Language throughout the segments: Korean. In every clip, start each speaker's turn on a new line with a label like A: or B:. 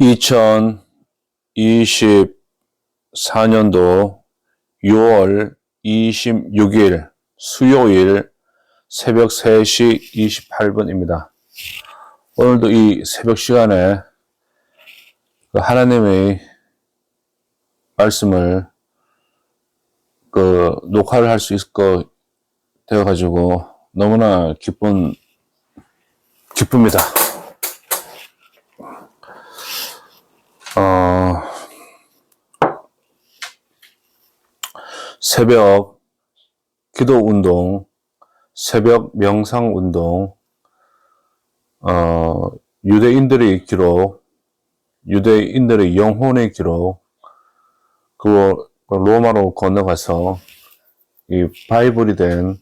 A: 2024년도 6월 26일 수요일 새벽 3시 28분입니다. 오늘도 이 새벽 시간에 하나님의 말씀을 녹화를 할 수 있을 거 되어가지고 너무나 기쁩니다. 새벽 기도 운동, 새벽 명상 운동, 유대인들의 기록, 유대인들의 영혼의 기록, 그리고 로마로 건너가서 이 바이블이 된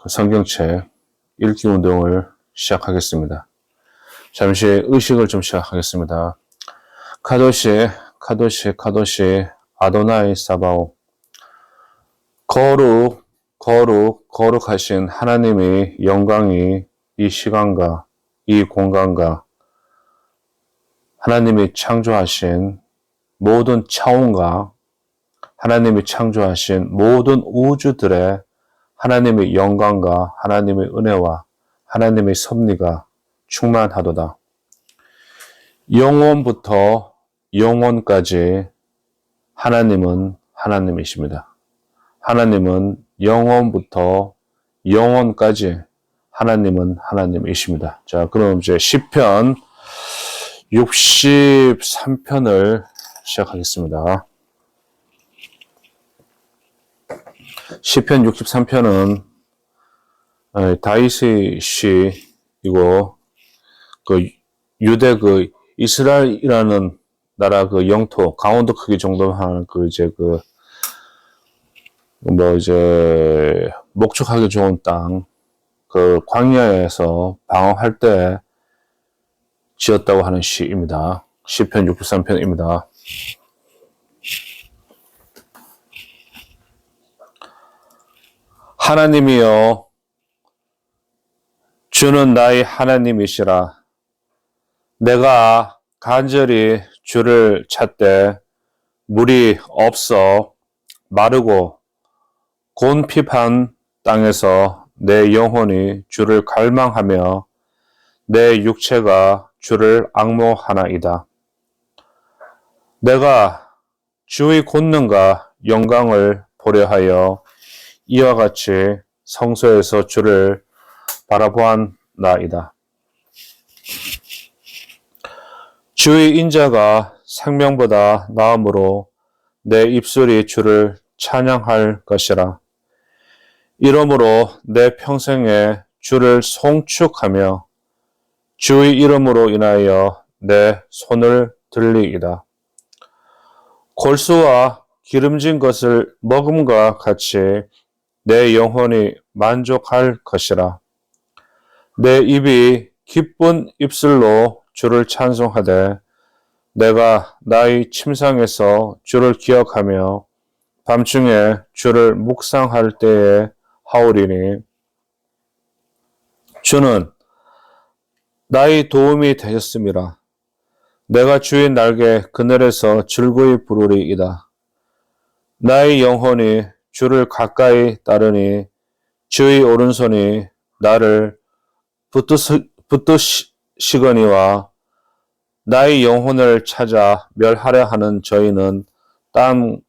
A: 성경책 읽기 운동을 시작하겠습니다. 잠시 의식을 좀 시작하겠습니다. 카도시 아도나이 사바오. 거룩하신 하나님의 영광이 이 시간과 이 공간과 하나님이 창조하신 모든 차원과 하나님이 창조하신 모든 우주들의 하나님의 영광과 하나님의 은혜와 하나님의 섭리가 충만하도다. 영원부터 영원까지 하나님은 하나님이십니다. 하나님은 영원부터 영원까지 하나님은 하나님이십니다. 자, 그럼 이제 시편 63편을 시작하겠습니다. 시편 63편은 다윗의 시이고 유대 이스라엘이라는 나라 영토 강원도 크기 정도만 목축하기 좋은 땅, 광야에서 방황할 때 지었다고 하는 시입니다. 시편 63편입니다. 하나님이여, 주는 나의 하나님이시라. 내가 간절히 주를 찾되 물이 없어 마르고 곤핍한 땅에서 내 영혼이 주를 갈망하며 내 육체가 주를 앙모하나이다. 내가 주의 권능과 영광을 보려 하여 이와 같이 성소에서 주를 바라보았나이다. 주의 인자가 생명보다 나음으로 내 입술이 주를 찬양할 것이라. 이러므로 내 평생에 주를 송축하며 주의 이름으로 인하여 내 손을 들리이다. 골수와 기름진 것을 먹음과 같이 내 영혼이 만족할 것이라. 내 입이 기쁜 입술로 주를 찬송하되 내가 나의 침상에서 주를 기억하며 밤중에 주를 묵상할 때에 하오리니 주는 나의 도움이 되셨음이라. 내가 주의 날개 그늘에서 즐거이 부르리이다. 나의 영혼이 주를 가까이 따르니 주의 오른손이 나를 붙드시거니와 나의 영혼을 찾아 멸하려 하는 저희는 땅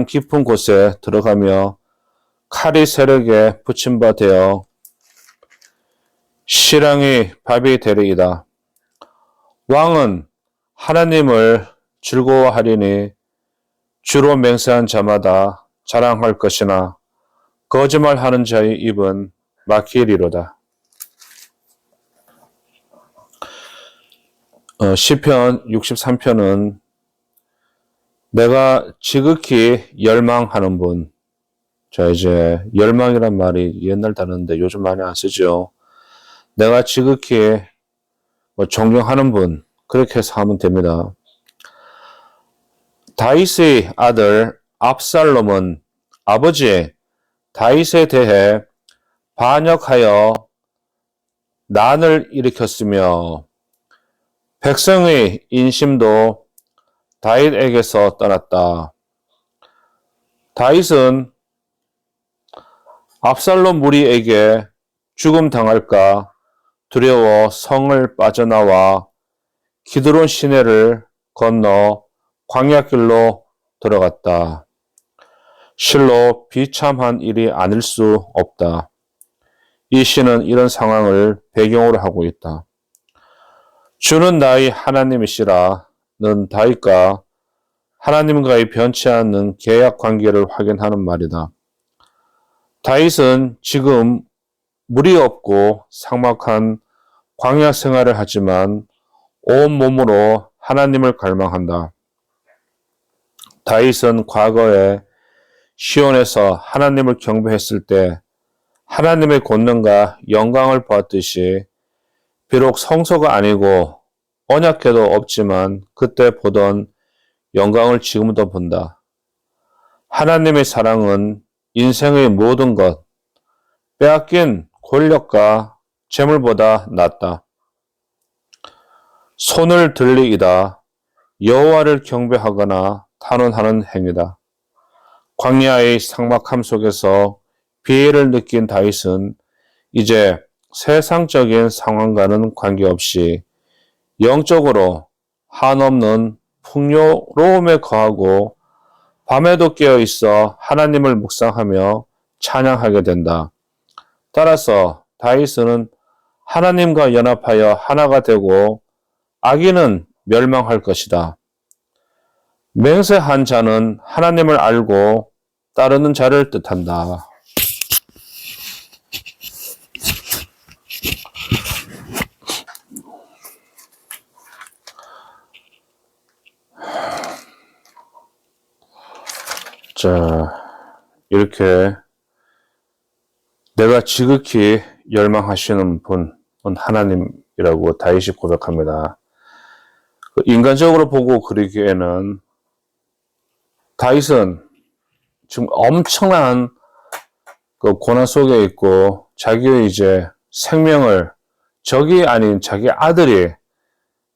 A: 깊은 곳에 들어가며 칼이 세력에 붙임 바 되어 실랑이 밥이 되리이다. 왕은 하나님을 즐거워하리니 주로 맹세한 자마다 자랑할 것이나 거짓말하는 자의 입은 막히리로다. 시편 63편은 내가 지극히 열망하는 분. 자, 이제 열망이란 말이 옛날 단어인데 요즘 많이 안 쓰죠. 내가 지극히 존경하는 분, 그렇게 해서 하면 됩니다. 다윗의 아들 압살롬은 아버지 다윗에 대해 반역하여 난을 일으켰으며 백성의 인심도 다윗에게서 떠났다. 다윗은 압살롬 무리에게 죽음 당할까 두려워 성을 빠져나와 기드론 시내를 건너 광야길로 들어갔다. 실로 비참한 일이 아닐 수 없다. 이 시는 이런 상황을 배경으로 하고 있다. 주는 나의 하나님이시라. 는 다윗과 하나님과의 변치 않는 계약 관계를 확인하는 말이다. 다윗은 지금 물이 없고 삭막한 광야 생활을 하지만 온 몸으로 하나님을 갈망한다. 다윗은 과거에 시온에서 하나님을 경배했을 때 하나님의 권능과 영광을 보았듯이 비록 성소가 아니고 언약궤도 없지만 그때 보던 영광을 지금도 본다. 하나님의 사랑은 인생의 모든 것, 빼앗긴 권력과 재물보다 낫다. 손을 들리이다. 여호와를 경배하거나 탄원하는 행위다. 광야의 삭막함 속에서 비애를 느낀 다윗은 이제 세상적인 상황과는 관계없이 영적으로 한없는 풍요로움에 거하고 밤에도 깨어 있어 하나님을 묵상하며 찬양하게 된다. 따라서 다윗은 하나님과 연합하여 하나가 되고 악인은 멸망할 것이다. 맹세한 자는 하나님을 알고 따르는 자를 뜻한다. 자, 이렇게 내가 지극히 열망하시는 분은 하나님이라고 다윗이 고백합니다. 인간적으로 보고 그러기에는 다윗은 지금 엄청난 그 고난 속에 있고 자기의 이제 생명을 적이 아닌 자기 아들이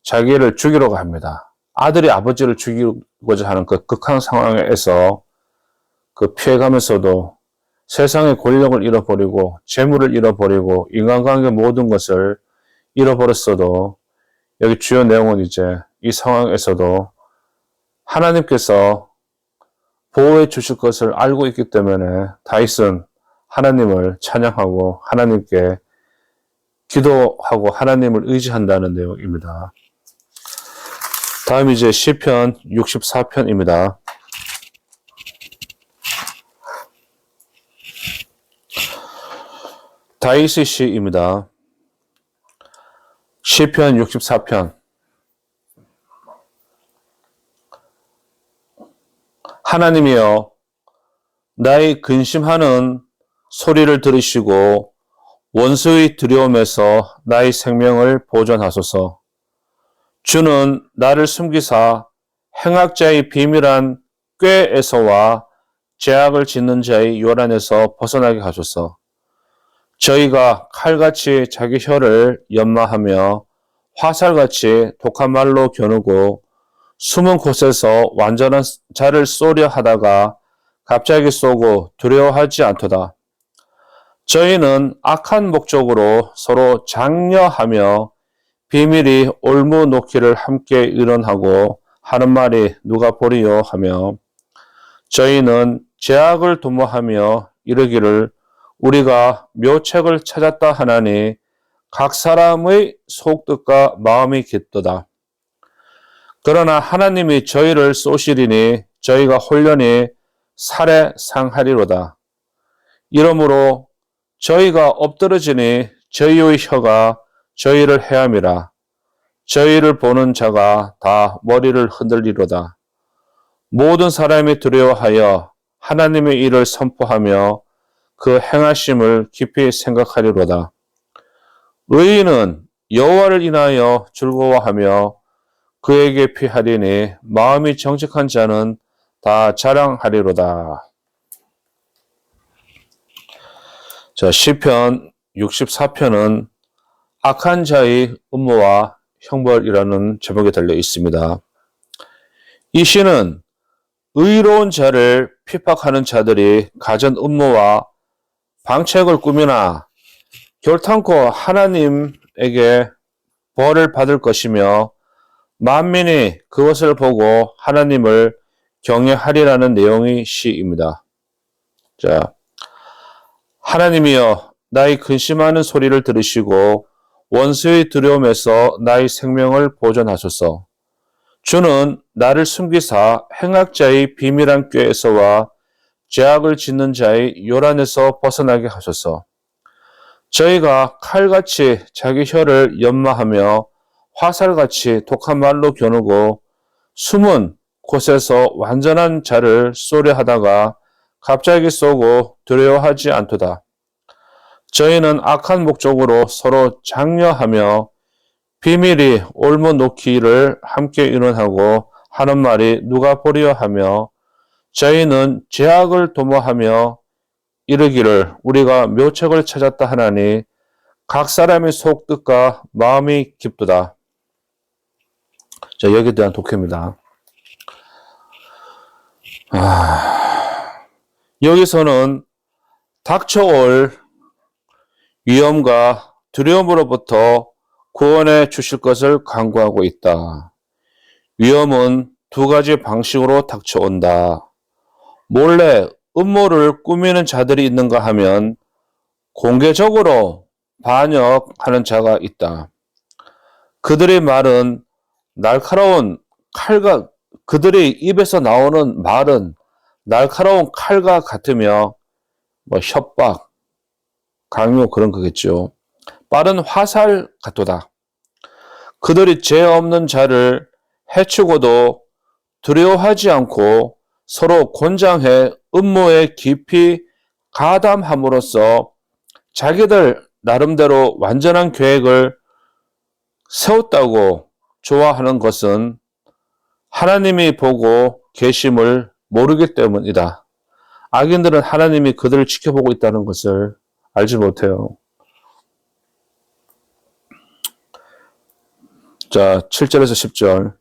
A: 자기를 죽이려고 합니다. 아들이 아버지를 죽이고자 하는 그 극한 상황에서 그 피해가면서도 세상의 권력을 잃어버리고 재물을 잃어버리고 인간관계 모든 것을 잃어버렸어도 여기 주요 내용은 이제 이 상황에서도 하나님께서 보호해 주실 것을 알고 있기 때문에 다윗은 하나님을 찬양하고 하나님께 기도하고 하나님을 의지한다는 내용입니다. 다음 이제 시편 64편입니다. 다윗의 시입니다. 시편 64편. 하나님이여, 나의 근심하는 소리를 들으시고 원수의 두려움에서 나의 생명을 보존하소서. 주는 나를 숨기사 행악자의 비밀한 꾀에서와 죄악을 짓는 자의 요란에서 벗어나게 하소서. 저희가 칼같이 자기 혀를 연마하며 화살같이 독한 말로 겨누고 숨은 곳에서 완전한 자를 쏘려 하다가 갑자기 쏘고 두려워하지 않도다. 저희는 악한 목적으로 서로 장려하며 비밀이 올무 놓기를 함께 의논하고 하는 말이 누가 보리요 하며 저희는 죄악을 도모하며 이르기를 우리가 묘책을 찾았다 하나니 각 사람의 속뜻과 마음이 깊도다. 그러나 하나님이 저희를 쏘시리니 저희가 홀련히 살해상하리로다. 이러므로 저희가 엎드러지니 저희의 혀가 저희를 해함이라. 저희를 보는 자가 다 머리를 흔들리로다. 모든 사람이 두려워하여 하나님의 일을 선포하며 그 행하심을 깊이 생각하리로다. 의인은 여호와를 인하여 즐거워하며 그에게 피하리니 마음이 정직한 자는 다 자랑하리로다. 자, 시편 64편은 악한 자의 음모와 형벌이라는 제목이 달려 있습니다. 이 시는 의로운 자를 핍박하는 자들이 가진 음모와 방책을 꾸미나 결탄코 하나님에게 벌을 받을 것이며 만민이 그것을 보고 하나님을 경외하리라는 내용의 시입니다. 자, 하나님이여 나의 근심하는 소리를 들으시고 원수의 두려움에서 나의 생명을 보존하소서. 주는 나를 숨기사 행악자의 비밀한 꾀에서와 죄악을 짓는 자의 요란에서 벗어나게 하소서. 저희가 칼같이 자기 혀를 연마하며 화살같이 독한 말로 겨누고 숨은 곳에서 완전한 자를 쏘려 하다가 갑자기 쏘고 두려워하지 않도다. 저희는 악한 목적으로 서로 장려하며 비밀이 올무 놓기를 함께 의논하고 하는 말이 누가 보리려 하며 저희는 죄악을 도모하며 이르기를 우리가 묘책을 찾았다 하나니 각 사람의 속뜻과 마음이 깊도다. 자, 여기에 대한 독해입니다. 여기서는 닥쳐올 위험과 두려움으로부터 구원해 주실 것을 강구하고 있다. 위험은 두 가지 방식으로 닥쳐온다. 몰래 음모를 꾸미는 자들이 있는가 하면 공개적으로 반역하는 자가 있다. 그들의 말은 날카로운 칼과 그들의 입에서 나오는 말은 날카로운 칼과 같으며 협박, 강요 그런 거겠죠. 빠른 화살 같도다. 그들이 죄 없는 자를 해치고도 두려워하지 않고 서로 권장해 음모에 깊이 가담함으로써 자기들 나름대로 완전한 계획을 세웠다고 좋아하는 것은 하나님이 보고 계심을 모르기 때문이다. 악인들은 하나님이 그들을 지켜보고 있다는 것을 알지 못해요. 자, 7절에서 10절.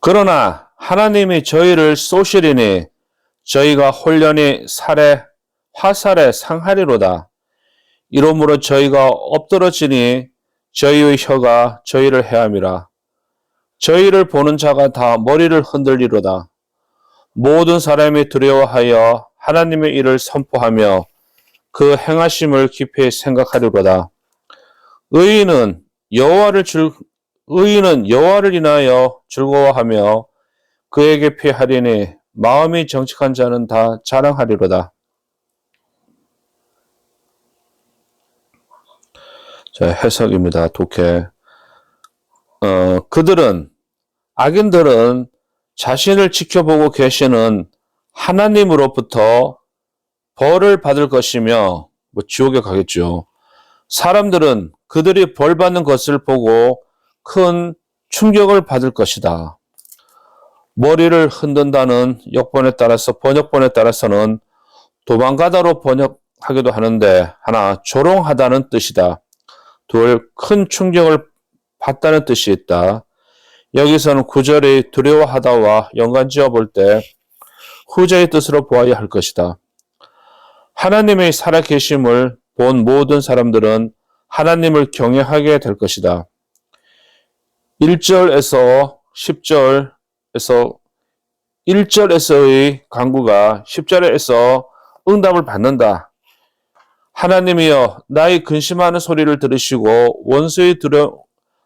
A: 그러나 하나님이 저희를 쏘시리니 저희가 홀연히 화살에 상하리로다. 이러므로 저희가 엎드러지니 저희의 혀가 저희를 해함이라. 저희를 보는 자가 다 머리를 흔들리로다. 모든 사람이 두려워하여 하나님의 일을 선포하며 그 행하심을 깊이 생각하리로다. 의인은 여호와를 인하여 즐거워하며 그에게 피하리니 마음이 정직한 자는 다 자랑하리로다. 자, 해석입니다. 독해. 악인들은 자신을 지켜보고 계시는 하나님으로부터 벌을 받을 것이며, 지옥에 가겠죠. 사람들은 그들이 벌 받는 것을 보고 큰 충격을 받을 것이다. 머리를 흔든다는 번역본에 따라서는 도망가다로 번역하기도 하는데, 하나, 조롱하다는 뜻이다. 둘, 큰 충격을 받다는 뜻이 있다. 여기서는 구절이 두려워하다와 연관지어 볼 때 후자의 뜻으로 보아야 할 것이다. 하나님의 살아계심을 본 모든 사람들은 하나님을 경외하게 될 것이다. 1절에서 10절에서 1절에서의 강구가 10절에서 응답을 받는다. 하나님이여 나의 근심하는 소리를 들으시고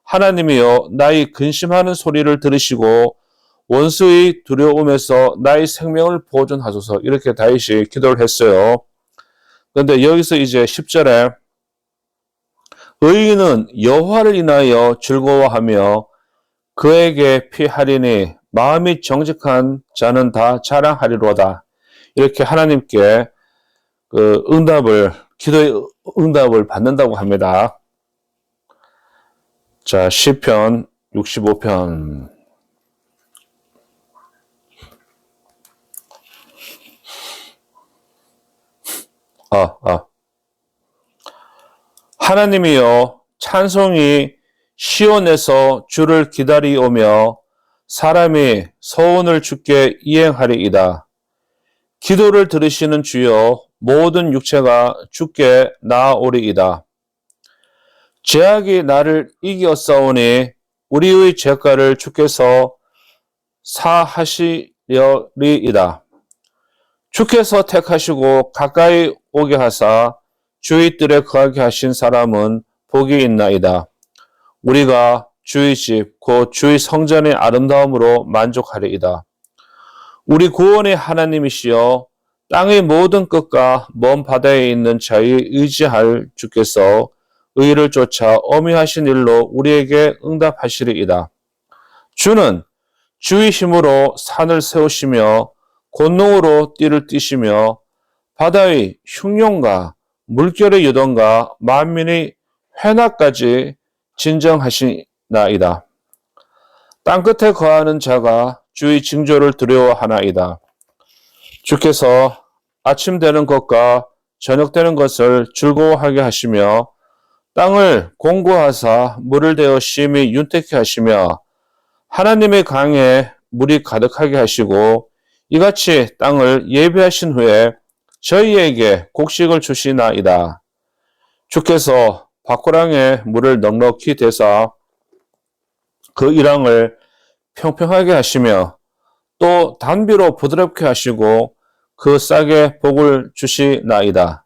A: 하나님이여 나의 근심하는 소리를 들으시고 원수의 두려움에서 나의 생명을 보존하소서. 이렇게 다윗이 기도를 했어요. 그런데 여기서 이제 10절에 의인은 여호와를 인하여 즐거워하며 그에게 피하리니 마음이 정직한 자는 다 자랑하리로다. 이렇게 하나님께 기도의 응답을 받는다고 합니다. 자, 시편 65편. 하나님이여 찬송이 시온에서 주를 기다리오며 사람이 소원을 주께 이행하리이다. 기도를 들으시는 주여 모든 육체가 주께 나아오리이다. 죄악이 나를 이기었사오니 우리의 죄가를 주께서 사하시려리이다. 주께서 택하시고 가까이 오게 하사 주의 뜰에 거하게 하신 사람은 복이 있나이다. 우리가 주의 집, 곧 주의 성전의 아름다움으로 만족하리이다. 우리 구원의 하나님이시여 땅의 모든 끝과 먼 바다에 있는 자의 의지할 주께서 의를 쫓아 어미하신 일로 우리에게 응답하시리이다. 주는 주의 힘으로 산을 세우시며 권능으로 띠를 띠시며 바다의 흉룡과 물결의 요동과 만민의 회나까지 진정하시나이다. 땅끝에 거하는 자가 주의 징조를 두려워하나이다. 주께서 아침 되는 것과 저녁 되는 것을 즐거워하게 하시며 땅을 공고하사 물을 대어 심히 윤택케 하시며 하나님의 강에 물이 가득하게 하시고 이같이 땅을 예비하신 후에 저희에게 곡식을 주시나이다. 주께서 밭고랑에 물을 넉넉히 대사 그 이랑을 평평하게 하시며 또 단비로 부드럽게 하시고 그 싹에 복을 주시나이다.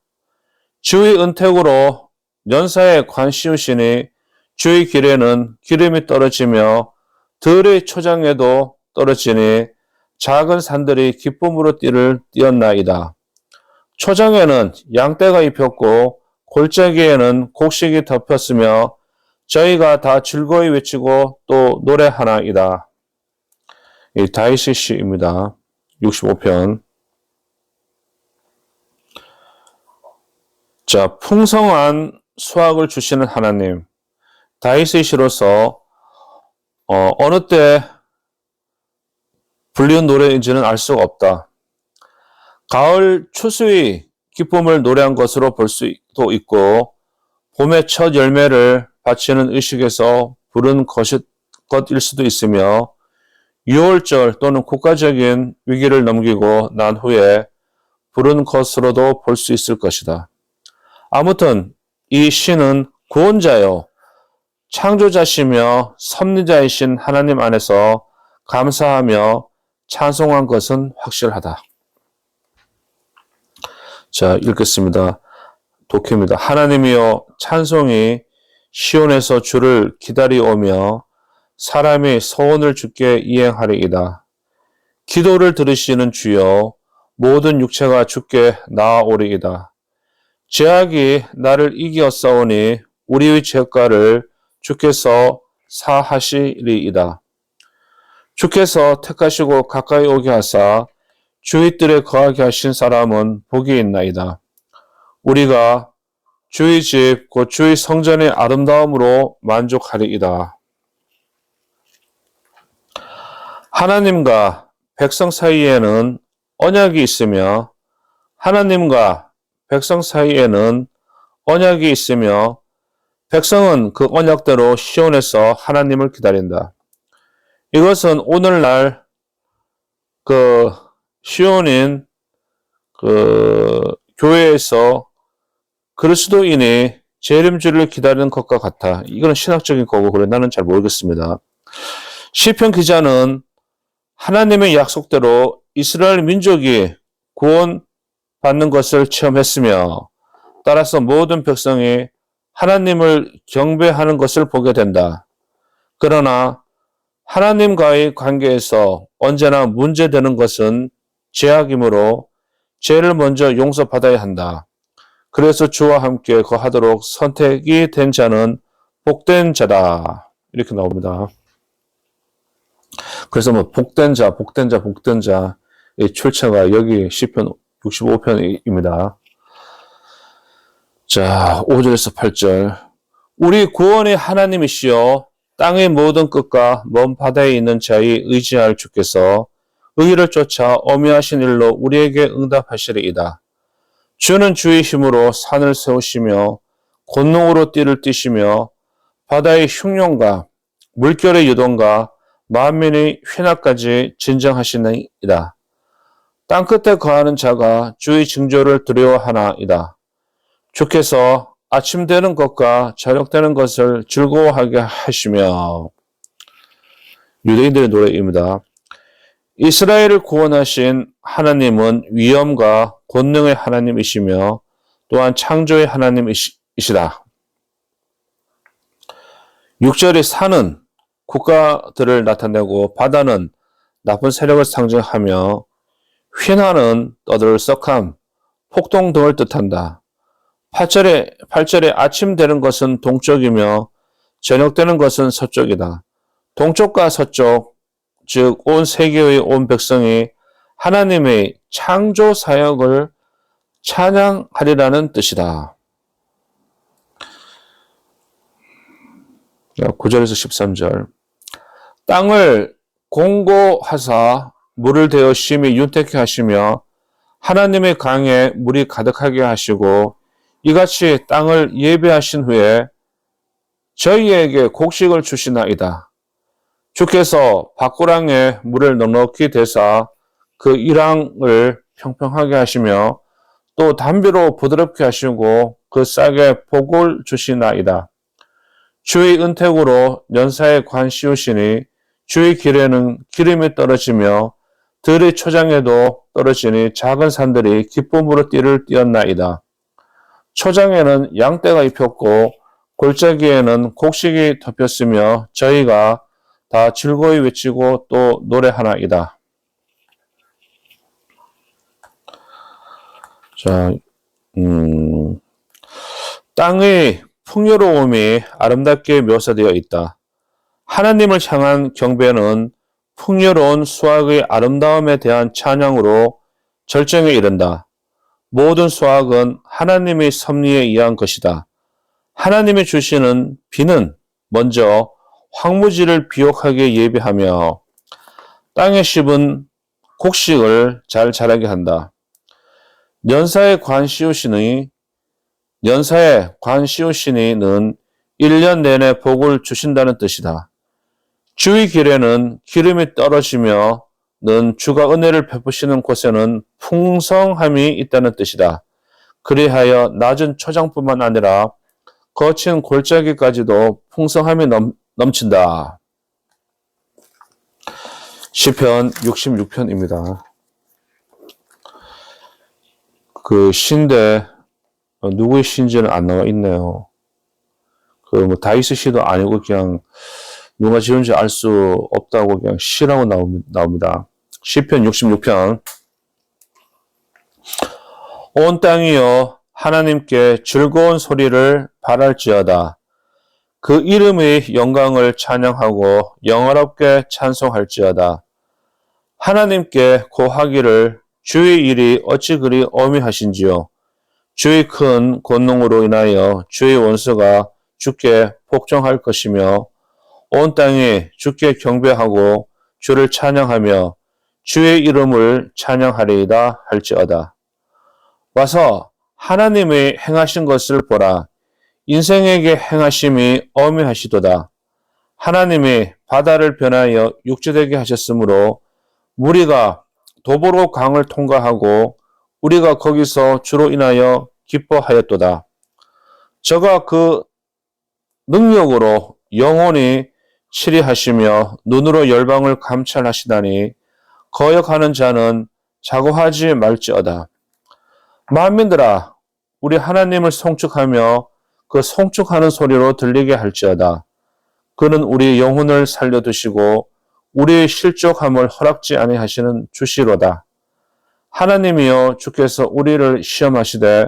A: 주의 은택으로 연사에 관 씌우시니 주의 길에는 기름이 떨어지며 들의 초장에도 떨어지니 작은 산들이 기쁨으로 띠를 띄었나이다. 초장에는 양떼가 입혔고 골짜기에는 곡식이 덮였으며 저희가 다 즐거이 외치고 또 노래하나이다. 이 다윗의 시입니다. 65편. 자, 풍성한 수확을 주시는 하나님. 다윗의 시로서 어느 때 불리운 노래인지는 알 수가 없다. 가을 추수의 기쁨을 노래한 것으로 볼 수도 있고 봄의 첫 열매를 바치는 의식에서 부른 것일 수도 있으며 6월절 또는 국가적인 위기를 넘기고 난 후에 부른 것으로도 볼 수 있을 것이다. 아무튼 이 시는 구원자요 창조자시며 섭리자이신 하나님 안에서 감사하며 찬송한 것은 확실하다. 자, 읽겠습니다. 독해입니다. 하나님이여 찬송이 시온에서 주를 기다리오며 사람이 소원을 주께 이행하리이다. 기도를 들으시는 주여 모든 육체가 주께 나아오리이다. 죄악이 나를 이기었사오니 우리의 죄가를 주께서 사하시리이다. 주께서 택하시고 가까이 오게 하사 주의 뜰에 거하게 하신 사람은 복이 있나이다. 우리가 주의 집, 곧 주의 성전의 아름다움으로 만족하리이다. 하나님과 백성 사이에는 언약이 있으며 하나님과 백성 사이에는 언약이 있으며 백성은 그 언약대로 시온에서 하나님을 기다린다. 이것은 오늘날 시온인 교회에서 그리스도인이 재림주를 기다리는 것과 같아. 이건 신학적인 거고 그래 나는 잘 모르겠습니다. 시편 기자는 하나님의 약속대로 이스라엘 민족이 구원받는 것을 체험했으며 따라서 모든 백성이 하나님을 경배하는 것을 보게 된다. 그러나 하나님과의 관계에서 언제나 문제되는 것은 죄악이므로 죄를 먼저 용서받아야 한다. 그래서 주와 함께 거하도록 선택이 된 자는 복된 자다. 이렇게 나옵니다. 그래서 복된 자, 이 출처가 여기 시편 65편입니다. 자, 5절에서 8절. 우리 구원의 하나님이시여 땅의 모든 끝과 먼 바다에 있는 자의 의지할 주께서 의를 쫓아 어미하신 일로 우리에게 응답하시리이다. 주는 주의 힘으로 산을 세우시며 권능으로 띠를 띠시며 바다의 흉룡과 물결의 유동과 만민의 휘나까지 진정하시나이다. 땅끝에 거하는 자가 주의 징조를 두려워하나이다. 주께서 아침 되는 것과 저녁 되는 것을 즐거워하게 하시며. 유대인들의 노래입니다. 이스라엘을 구원하신 하나님은 위엄과 권능의 하나님이시며 또한 창조의 하나님이시다. 6절의 산은 국가들을 나타내고 바다는 나쁜 세력을 상징하며 휘나는 떠들썩함, 폭동 등을 뜻한다. 8절에 아침 되는 것은 동쪽이며 저녁 되는 것은 서쪽이다. 동쪽과 서쪽, 즉 온 세계의 온 백성이 하나님의 창조 사역을 찬양하리라는 뜻이다. 9절에서 13절. 땅을 공고하사 물을 대어 심히 윤택케 하시며 하나님의 강에 물이 가득하게 하시고 이같이 땅을 예배하신 후에 저희에게 곡식을 주시나이다. 주께서 밭고랑에 물을 넉넉히 대사 그 이랑을 평평하게 하시며 또 담비로 부드럽게 하시고 그 싹에 복을 주시나이다. 주의 은택으로 연사에 관 씌우시니 주의 길에는 기름이 떨어지며 들의 초장에도 떨어지니 작은 산들이 기쁨으로 띠를 띄었나이다. 초장에는 양떼가 입혔고 골짜기에는 곡식이 덮였으며 저희가 다 즐거이 외치고 또 노래하나이다. 자, 땅의 풍요로움이 아름답게 묘사되어 있다. 하나님을 향한 경배는 풍요로운 수확의 아름다움에 대한 찬양으로 절정에 이른다. 모든 수확은 하나님의 섭리에 의한 것이다. 하나님이 주시는 비는 먼저 황무지를 비옥하게 예비하며 땅에 씹은 곡식을 잘 자라게 한다. 연사에 관 씌우시니는 1년 내내 복을 주신다는 뜻이다. 주의 길에는 기름이 떨어지며 주가 은혜를 베푸시는 곳에는 풍성함이 있다는 뜻이다. 그리하여 낮은 초장뿐만 아니라 거친 골짜기까지도 풍성함이 넘친다. 시편 66편입니다. 그 시인데 누구의 시인지는 안 나와 있네요. 다윗의 시도 아니고 그냥 누가 지은지 알 수 없다고 그냥 시라고 나옵니다. 시편 66편. 온 땅이여 하나님께 즐거운 소리를 발할지어다. 그 이름의 영광을 찬양하고 영화롭게 찬송할지어다. 하나님께 고하기를 주의 일이 어찌 그리 어미하신지요. 주의 큰 권능으로 인하여 주의 원수가 주께 복종할 것이며 온 땅이 주께 경배하고 주를 찬양하며 주의 이름을 찬양하리이다 할지어다. 와서 하나님의 행하신 것을 보라. 인생에게 행하심이 어미하시도다. 하나님이 바다를 변하여 육지되게 하셨으므로 무리가 도보로 강을 통과하고 우리가 거기서 주로 인하여 기뻐하였도다. 저가 그 능력으로 영원히 치리하시며 눈으로 열방을 감찰하시다니 거역하는 자는 자고하지 말지어다. 만민들아 우리 하나님을 송축하며 그 송축하는 소리로 들리게 할지어다. 그는 우리 영혼을 살려두시고 우리의 실족함을 허락지 아니하시는 주시로다. 하나님이여 주께서 우리를 시험하시되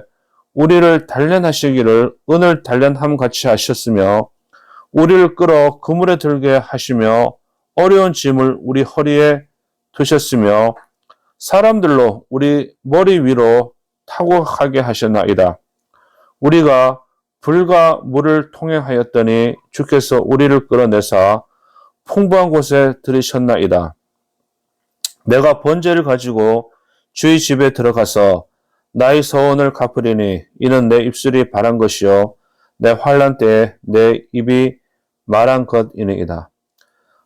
A: 우리를 단련하시기를 은을 단련함 같이 하셨으며 우리를 끌어 그물에 들게 하시며 어려운 짐을 우리 허리에 두셨으며 사람들로 우리 머리 위로 타고 가게 하셨나이다. 우리가 불과 물을 통행하였더니 주께서 우리를 끌어내사 풍부한 곳에 들이셨나이다. 내가 번제를 가지고 주의 집에 들어가서 나의 서원을 갚으리니 이는 내 입술이 바란 것이요 내 환난 때에 내 입이 말한 것이니이다.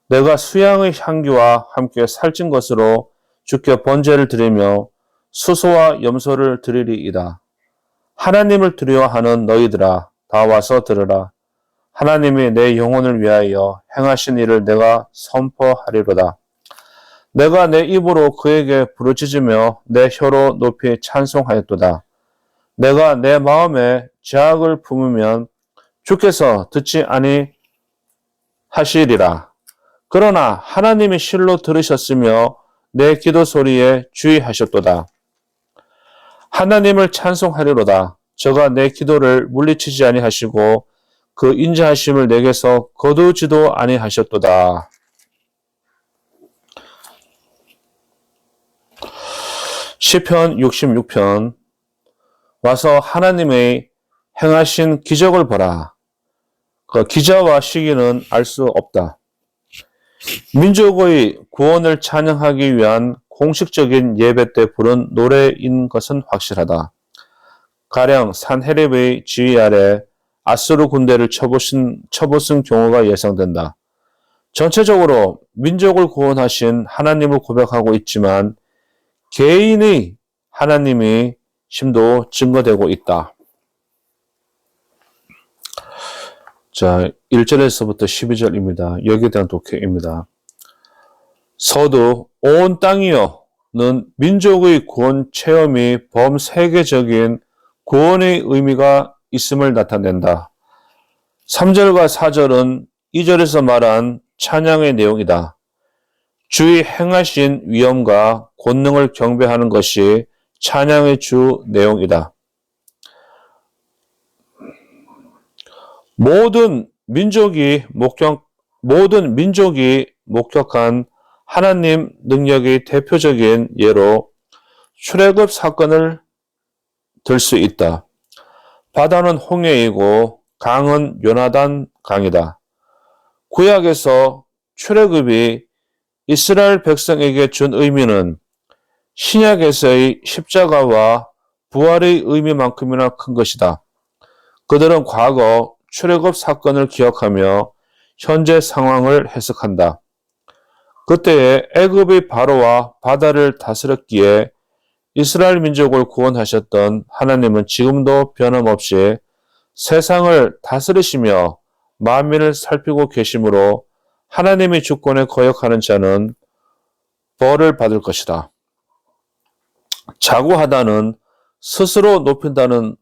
A: 내가 수양의 향기와 함께 살찐 것으로 주께 번제를 드리며 수소와 염소를 드리리이다. 하나님을 두려워하는 너희들아, 다 와서 들으라. 하나님이 내 영혼을 위하여 행하신 일을 내가 선포하리로다. 내가 내 입으로 그에게 부르짖으며 내 혀로 높이 찬송하였도다. 내가 내 마음에 죄악을 품으면 주께서 듣지 아니하시리라. 그러나 하나님이 실로 들으셨으며 내 기도 소리에 주의하셨도다. 하나님을 찬송하리로다. 저가 내 기도를 물리치지 아니하시고 그 인자하심을 내게서 거두지도 아니하셨도다. 시편 66편. 와서 하나님의 행하신 기적을 보라. 그 기자와 시기는 알 수 없다. 민족의 구원을 찬양하기 위한 공식적인 예배 때 부른 노래인 것은 확실하다. 가령 산헤립의 지휘 아래 아수르 군대를 쳐부순 경우가 예상된다. 전체적으로 민족을 구원하신 하나님을 고백하고 있지만 개인의 하나님이 심도 증거되고 있다. 자, 1절에서부터 12절입니다. 여기에 대한 독해입니다. 서두 온 땅이여는 민족의 구원 체험이 범세계적인 구원의 의미가 있음을 나타낸다. 3절과 4절은 2절에서 말한 찬양의 내용이다. 주의 행하신 위엄과 권능을 경배하는 것이 찬양의 주 내용이다. 모든 민족이 목격한 하나님 능력의 대표적인 예로 출애굽 사건을 들 수 있다. 바다는 홍해이고 강은 요나단 강이다. 구약에서 출애굽이 이스라엘 백성에게 준 의미는 신약에서의 십자가와 부활의 의미만큼이나 큰 것이다. 그들은 과거 출애굽 사건을 기억하며 현재 상황을 해석한다. 그때에 애굽의 바로와 바다를 다스렸기에 이스라엘 민족을 구원하셨던 하나님은 지금도 변함없이 세상을 다스리시며 만민을 살피고 계시므로 하나님의 주권에 거역하는 자는 벌을 받을 것이다. 자고하다는 스스로 높인다는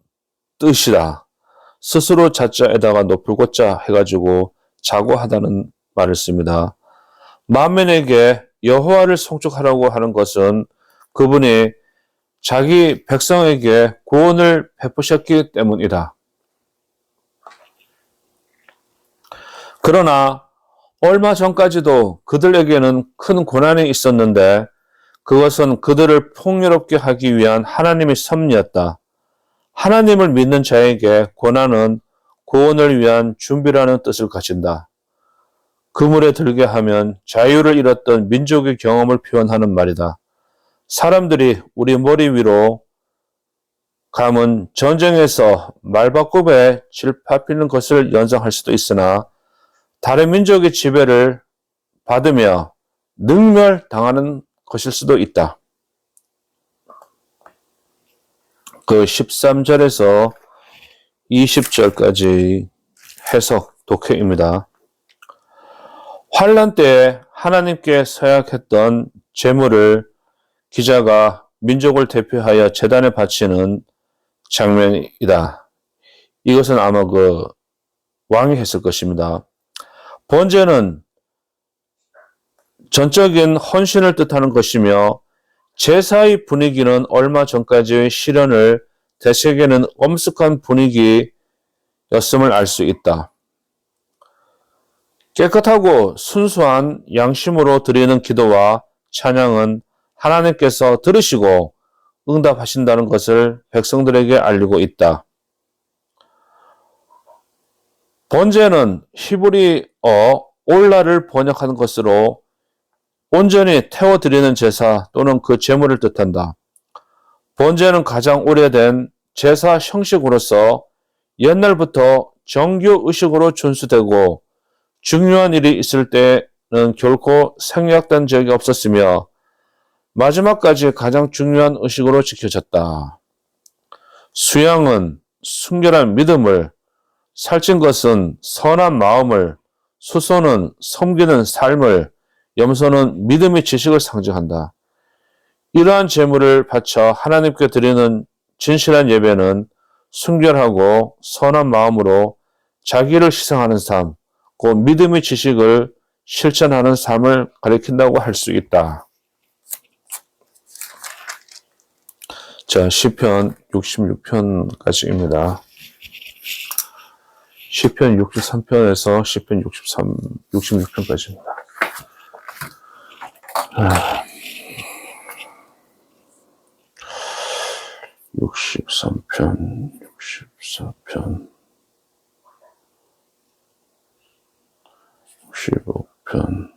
A: 뜻이다. 스스로 자자에다가 높을 고자 해가지고 자고하다는 말을 씁니다. 만민에게 여호와를 송축하라고 하는 것은 그분이 자기 백성에게 구원을 베푸셨기 때문이다. 그러나 얼마 전까지도 그들에게는 큰 고난이 있었는데 그것은 그들을 풍요롭게 하기 위한 하나님의 섭리였다. 하나님을 믿는 자에게 고난은 구원을 위한 준비라는 뜻을 가진다. 그물에 들게 하면 자유를 잃었던 민족의 경험을 표현하는 말이다. 사람들이 우리 머리 위로 감은 전쟁에서 말바꿈에 질밟히는 것을 연상할 수도 있으나 다른 민족의 지배를 받으며 능멸당하는 것일 수도 있다. 그 13절에서 20절까지 해석 독해입니다. 환난 때에 하나님께 서약했던 제물을 기자가 민족을 대표하여 제단에 바치는 장면이다. 이것은 아마 그 왕이 했을 것입니다. 번제는 전적인 헌신을 뜻하는 것이며 제사의 분위기는 얼마 전까지의 실현을 되새기는 엄숙한 분위기였음을 알 수 있다. 깨끗하고 순수한 양심으로 드리는 기도와 찬양은 하나님께서 들으시고 응답하신다는 것을 백성들에게 알리고 있다. 번제는 히브리어 올라를 번역한 것으로 온전히 태워드리는 제사 또는 그 제물을 뜻한다. 번제는 가장 오래된 제사 형식으로서 옛날부터 정규 의식으로 준수되고 중요한 일이 있을 때는 결코 생략된 적이 없었으며 마지막까지 가장 중요한 의식으로 지켜졌다. 수양은 순결한 믿음을, 살찐 것은 선한 마음을, 수소는 섬기는 삶을, 염소는 믿음의 지식을 상징한다. 이러한 제물을 바쳐 하나님께 드리는 진실한 예배는 순결하고 선한 마음으로 자기를 희생하는 삶, 그 믿음의 지식을 실천하는 삶을 가리킨다고 할 수 있다. 자, 시편 66편까지입니다. 시편 63편에서 시편 66편까지입니다. 63편, 64편, 65편,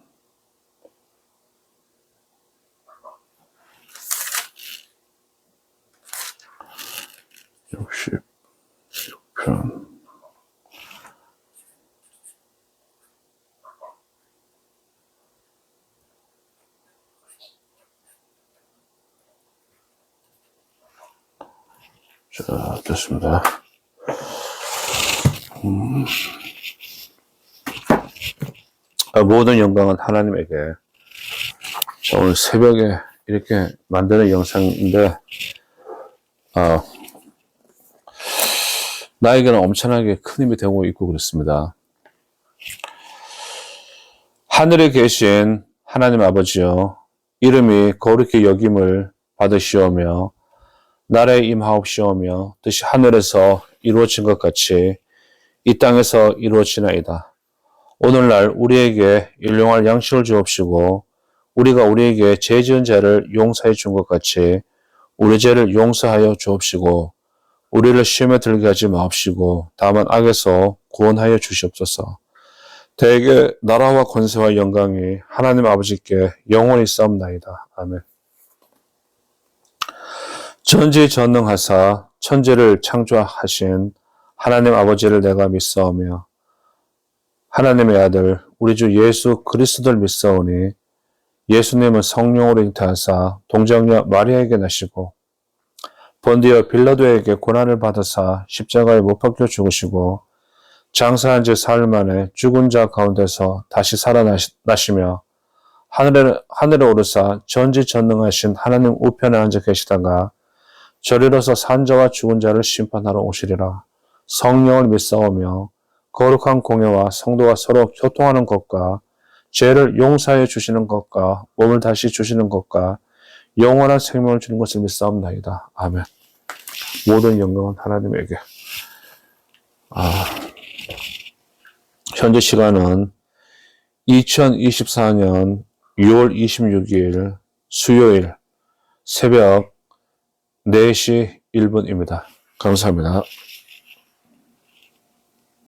A: 66편, 자, 됐습니다. 모든 영광은 하나님에게. 자, 오늘 새벽에 이렇게 만드는 영상인데, 나에게는 엄청나게 큰 힘이 되고 있고 그렇습니다. 하늘에 계신 하나님 아버지여, 이름이 거룩히 여김을 받으시오며, 나라에 임하옵시오며, 뜻이 하늘에서 이루어진 것 같이 이 땅에서 이루어지나이다. 오늘날 우리에게 일용할 양식을 주옵시고, 우리가 우리에게 죄 지은 자를 용서해 준 것 같이 우리 죄를 용서하여 주옵시고, 우리를 시험에 들게 하지 마옵시고, 다만 악에서 구원하여 주시옵소서. 대개 나라와 권세와 영광이 하나님 아버지께 영원히 싸움나이다. 아멘. 전지전능하사 천지를 창조하신 하나님 아버지를 내가 믿사오며 하나님의 아들 우리 주 예수 그리스도를 믿사오니 예수님은 성령으로 잉태하사 동정녀 마리아에게 나시고 본디오 빌라도에게 고난을 받으사 십자가에 못 박혀 죽으시고 장사한 지 사흘 만에 죽은 자 가운데서 다시 살아나시며 하늘에 오르사 전지전능하신 하나님 우편에 앉아 계시다가 저리로서 산자와 죽은 자를 심판하러 오시리라. 성령을 믿사오며 거룩한 공예와 성도가 서로 교통하는 것과 죄를 용서해 주시는 것과 몸을 다시 주시는 것과 영원한 생명을 주는 것을 믿사옵나이다. 아멘. 모든 영광은 하나님에게. 현재 시간은 2024년 6월 26일 수요일 새벽 4시 1분입니다. 감사합니다.